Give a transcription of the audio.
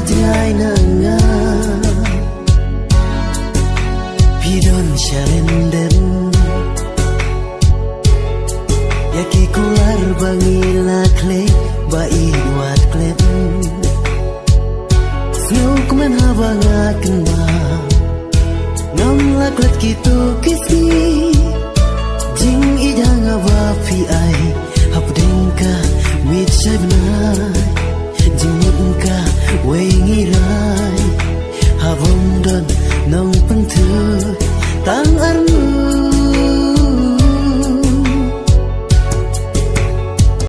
ngai na nga pidon shalenden yaki kular bangila kle bai wat klep Snook man habanga kenda ngam laklet kitu kisi jing idanga wafi ai hapdengka mit sabna jing ka wengi rai